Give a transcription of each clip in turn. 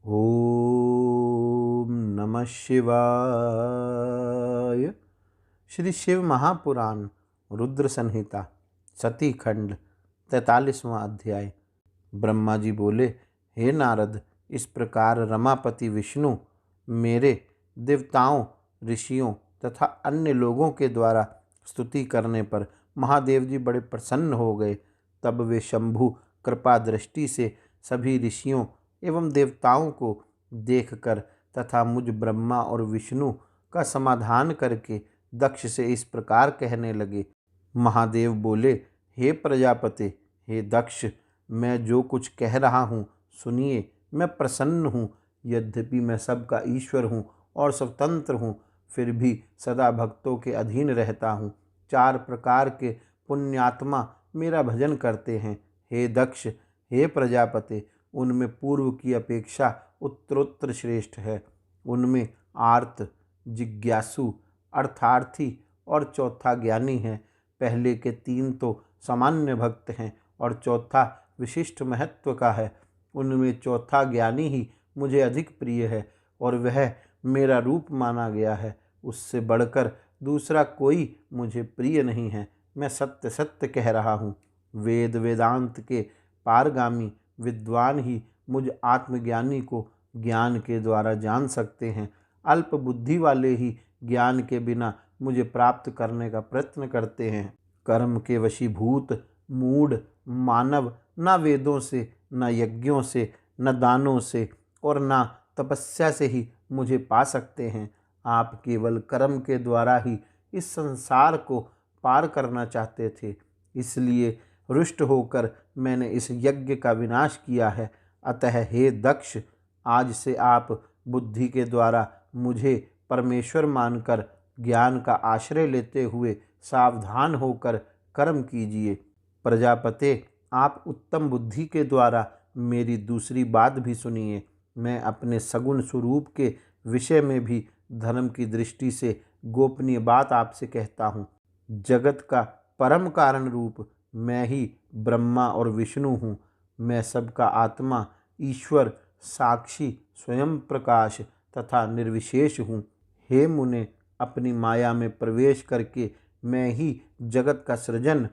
ओम नमः शिवाय। श्री शिव महापुराण रुद्र संहिता सती खंड 43वां अध्याय। ब्रह्मा जी बोले, हे नारद, इस प्रकार रमापति विष्णु मेरे देवताओं, ऋषियों तथा अन्य लोगों के द्वारा स्तुति करने पर महादेव जी बड़े प्रसन्न हो गए। तब वे शंभु कृपा दृष्टि से सभी ऋषियों एवं देवताओं को देखकर तथा मुझ ब्रह्मा और विष्णु का समाधान करके दक्ष से इस प्रकार कहने लगे। महादेव बोले, हे प्रजापति, हे दक्ष, मैं जो कुछ कह रहा हूँ सुनिए। मैं प्रसन्न हूँ। यद्यपि मैं सबका ईश्वर हूँ और स्वतंत्र हूँ, फिर भी सदा भक्तों के अधीन रहता हूँ। 4 प्रकार के पुण्यात्मा मेरा भजन करते हैं। हे दक्ष, हे प्रजापति, उनमें पूर्व की अपेक्षा उत्तरोत्तर श्रेष्ठ है। उनमें आर्त, जिज्ञासु, अर्थार्थी और चौथा ज्ञानी है। पहले के 3 तो सामान्य भक्त हैं और चौथा विशिष्ट महत्व का है। उनमें चौथा ज्ञानी ही मुझे अधिक प्रिय है और वह मेरा रूप माना गया है। उससे बढ़कर दूसरा कोई मुझे प्रिय नहीं है। मैं सत्य सत्य कह रहा हूँ। वेद वेदांत के पारगामी विद्वान ही मुझ आत्मज्ञानी को ज्ञान के द्वारा जान सकते हैं। अल्प बुद्धि वाले ही ज्ञान के बिना मुझे प्राप्त करने का प्रयत्न करते हैं। कर्म के वशीभूत मूढ़ मानव न वेदों से, न यज्ञों से, न दानों से और न तपस्या से ही मुझे पा सकते हैं। आप केवल कर्म के द्वारा ही इस संसार को पार करना चाहते थे, इसलिए रुष्ट होकर मैंने इस यज्ञ का विनाश किया है। अतः हे दक्ष, आज से आप बुद्धि के द्वारा मुझे परमेश्वर मानकर ज्ञान का आश्रय लेते हुए सावधान होकर कर्म कीजिए। प्रजापते, आप उत्तम बुद्धि के द्वारा मेरी दूसरी बात भी सुनिए। मैं अपने सगुण स्वरूप के विषय में भी धर्म की दृष्टि से गोपनीय बात आपसे कहता हूँ। जगत का परम कारण रूप मैं ही ब्रह्मा और विष्णु हूँ। मैं सबका आत्मा, ईश्वर, साक्षी, स्वयं प्रकाश तथा निर्विशेष हूँ। हे मुने, अपनी माया में प्रवेश करके मैं ही जगत का सृजन,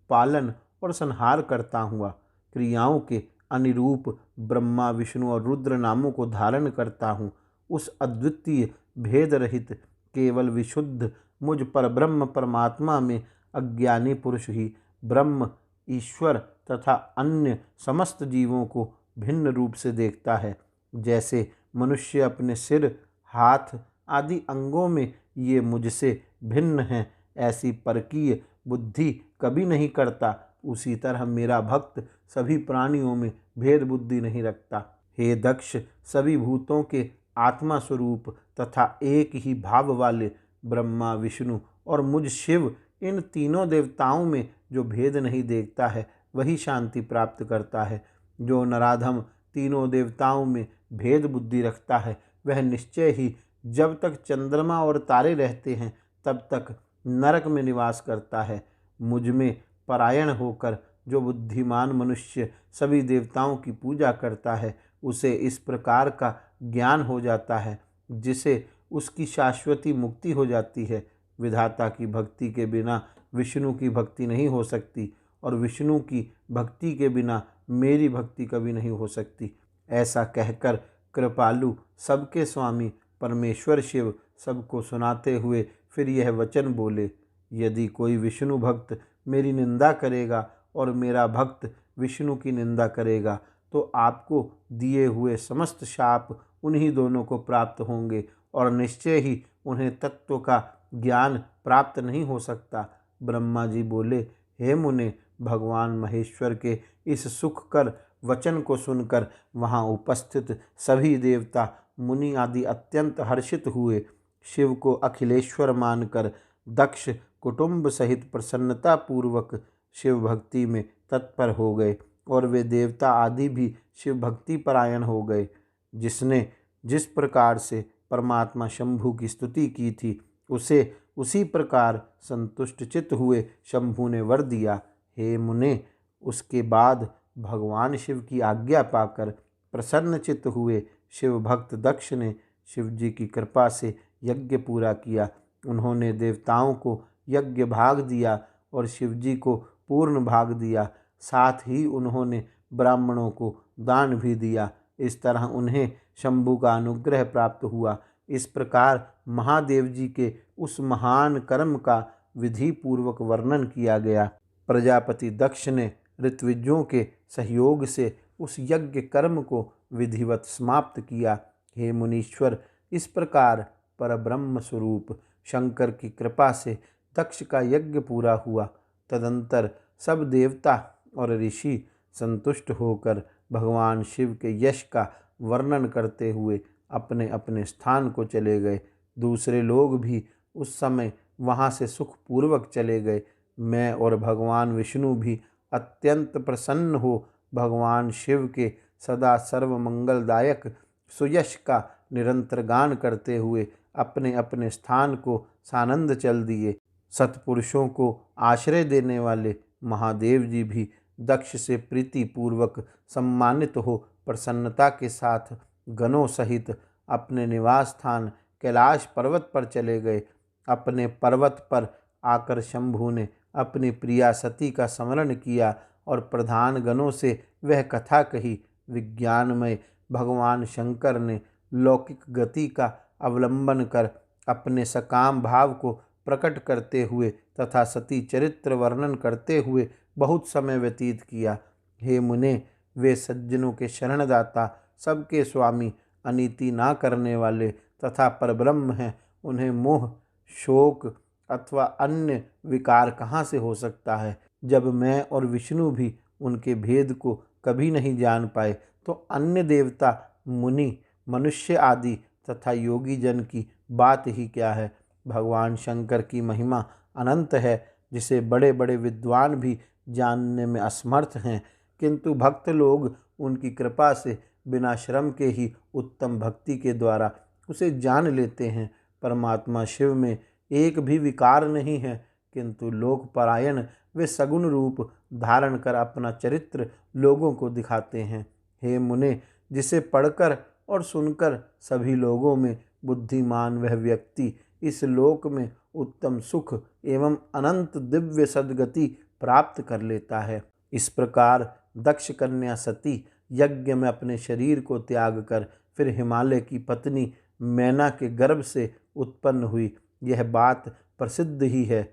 पालन और संहार करता हुआ क्रियाओं के अनुरूप ब्रह्मा, विष्णु और रुद्र नामों को धारण करता हूँ। उस अद्वितीय भेद रहित केवल विशुद्ध मुझ परब्रह्म परमात्मा में अज्ञानी पुरुष ही ब्रह्म, ईश्वर तथा अन्य समस्त जीवों को भिन्न रूप से देखता है। जैसे मनुष्य अपने सिर, हाथ आदि अंगों में ये मुझसे भिन्न हैं, ऐसी परकीय बुद्धि कभी नहीं करता, उसी तरह मेरा भक्त सभी प्राणियों में भेद बुद्धि नहीं रखता। हे दक्ष, सभी भूतों के आत्मा स्वरूप तथा एक ही भाव वाले ब्रह्मा, विष्णु और मुझ शिव, इन तीनों देवताओं में जो भेद नहीं देखता है वही शांति प्राप्त करता है। जो नराधम तीनों देवताओं में भेद बुद्धि रखता है वह निश्चय ही जब तक चंद्रमा और तारे रहते हैं तब तक नरक में निवास करता है। मुझ में परायण होकर जो बुद्धिमान मनुष्य सभी देवताओं की पूजा करता है उसे इस प्रकार का ज्ञान हो जाता है जिसे उसकी शाश्वती मुक्ति हो जाती है। विधाता की भक्ति के बिना विष्णु की भक्ति नहीं हो सकती और विष्णु की भक्ति के बिना मेरी भक्ति कभी नहीं हो सकती। ऐसा कहकर कृपालु सबके स्वामी परमेश्वर शिव सबको सुनाते हुए फिर यह वचन बोले, यदि कोई विष्णु भक्त मेरी निंदा करेगा और मेरा भक्त विष्णु की निंदा करेगा तो आपको दिए हुए समस्त शाप उन्हीं दोनों को प्राप्त होंगे और निश्चय ही उन्हें तत्व का ज्ञान प्राप्त नहीं हो सकता। ब्रह्मा जी बोले, हे मुने, भगवान महेश्वर के इस सुखकर वचन को सुनकर वहाँ उपस्थित सभी देवता, मुनि आदि अत्यंत हर्षित हुए। शिव को अखिलेश्वर मानकर दक्ष कुटुंब सहित प्रसन्नता पूर्वक शिव भक्ति में तत्पर हो गए और वे देवता आदि भी शिव भक्ति परायण हो गए। जिसने जिस प्रकार से परमात्मा शंभु की स्तुति की थी उसे उसी प्रकार संतुष्ट चित्त हुए शंभु ने वर दिया। हे मुने, उसके बाद भगवान शिव की आज्ञा पाकर प्रसन्नचित्त हुए शिव भक्त दक्ष ने शिव जी की कृपा से यज्ञ पूरा किया। उन्होंने देवताओं को यज्ञ भाग दिया और शिव जी को पूर्ण भाग दिया। साथ ही उन्होंने ब्राह्मणों को दान भी दिया। इस तरह उन्हें शंभु का अनुग्रह प्राप्त हुआ। इस प्रकार महादेव जी के उस महान कर्म का विधि पूर्वक वर्णन किया गया। प्रजापति दक्ष ने ऋत्विजों के सहयोग से उस यज्ञ कर्म को विधिवत समाप्त किया। हे मुनीश्वर, इस प्रकार परब्रह्म स्वरूप शंकर की कृपा से दक्ष का यज्ञ पूरा हुआ। तदंतर सब देवता और ऋषि संतुष्ट होकर भगवान शिव के यश का वर्णन करते हुए अपने अपने स्थान को चले गए। दूसरे लोग भी उस समय वहाँ से सुखपूर्वक चले गए। मैं और भगवान विष्णु भी अत्यंत प्रसन्न हो भगवान शिव के सदा सर्वमंगलदायक सुयश का निरंतर गान करते हुए अपने अपने स्थान को सानंद चल दिए। सत्पुरुषों को आश्रय देने वाले महादेव जी भी दक्ष से प्रीतिपूर्वक सम्मानित हो प्रसन्नता के साथ गणों सहित अपने निवास स्थान कैलाश पर्वत पर चले गए। अपने पर्वत पर आकर शंभु ने अपनी प्रिया सती का स्मरण किया और प्रधान गणों से वह कथा कही। विज्ञानमय भगवान शंकर ने लौकिक गति का अवलंबन कर अपने सकाम भाव को प्रकट करते हुए तथा सती चरित्र वर्णन करते हुए बहुत समय व्यतीत किया। हे मुने, वे सज्जनों के शरणदाता, सबके स्वामी, अनीति ना करने वाले तथा परब्रह्म हैं। उन्हें मोह, शोक अथवा अन्य विकार कहाँ से हो सकता है। जब मैं और विष्णु भी उनके भेद को कभी नहीं जान पाए तो अन्य देवता, मुनि, मनुष्य आदि तथा योगी जन की बात ही क्या है। भगवान शंकर की महिमा अनंत है, जिसे बड़े बड़े विद्वान भी जानने में असमर्थ हैं, किंतु भक्त लोग उनकी कृपा से बिना श्रम के ही उत्तम भक्ति के द्वारा उसे जान लेते हैं। परमात्मा शिव में एक भी विकार नहीं है, किंतु लोकपरायण वे सगुण रूप धारण कर अपना चरित्र लोगों को दिखाते हैं। हे मुने, जिसे पढ़कर और सुनकर सभी लोगों में बुद्धिमान वह व्यक्ति इस लोक में उत्तम सुख एवं अनंत दिव्य सद्गति प्राप्त कर लेता है। इस प्रकार दक्ष कन्या सती यज्ञ में अपने शरीर को त्याग कर फिर हिमालय की पत्नी मैना के गर्भ से उत्पन्न हुई, यह बात प्रसिद्ध ही है।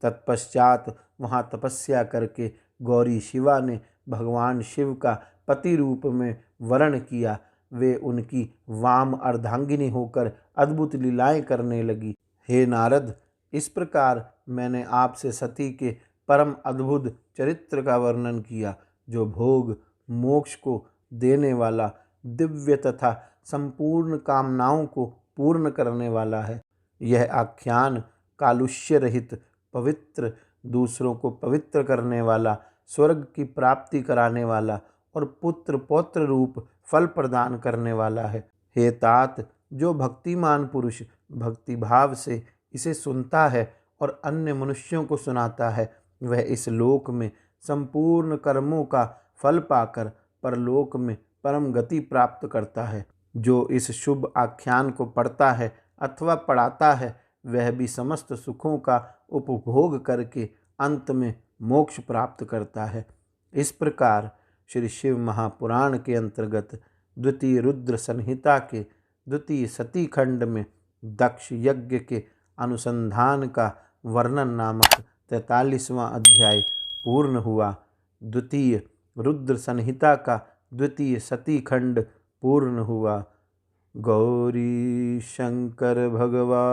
तत्पश्चात वहाँ तपस्या करके गौरी शिवा ने भगवान शिव का पति रूप में वरण किया। वे उनकी वाम अर्धांगिनी होकर अद्भुत लीलाएं करने लगी। हे नारद, इस प्रकार मैंने आपसे सती के परम अद्भुत चरित्र का वर्णन किया, जो भोग मोक्ष को देने वाला, दिव्य तथा संपूर्ण कामनाओं को पूर्ण करने वाला है। यह आख्यान कालुष्य रहित, पवित्र, दूसरों को पवित्र करने वाला, स्वर्ग की प्राप्ति कराने वाला और पुत्र पौत्र रूप फल प्रदान करने वाला है। हे तात, जो भक्तिमान पुरुष भक्ति भाव से इसे सुनता है और अन्य मनुष्यों को सुनाता है, वह इस लोक में संपूर्ण कर्मों का फल पाकर परलोक में परम गति प्राप्त करता है। जो इस शुभ आख्यान को पढ़ता है अथवा पढ़ाता है, वह भी समस्त सुखों का उपभोग करके अंत में मोक्ष प्राप्त करता है। इस प्रकार श्री शिव महापुराण के अंतर्गत द्वितीय रुद्र संहिता के द्वितीय सती खंड में दक्ष यज्ञ के अनुसंधान का वर्णन नामक 43वां अध्याय पूर्ण हुआ। द्वितीय रुद्र संहिता का द्वितीय सती खंड पूर्ण हुआ। गौरी शंकर भगवान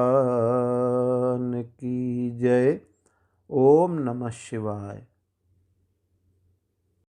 की जय। ओम नमः शिवाय।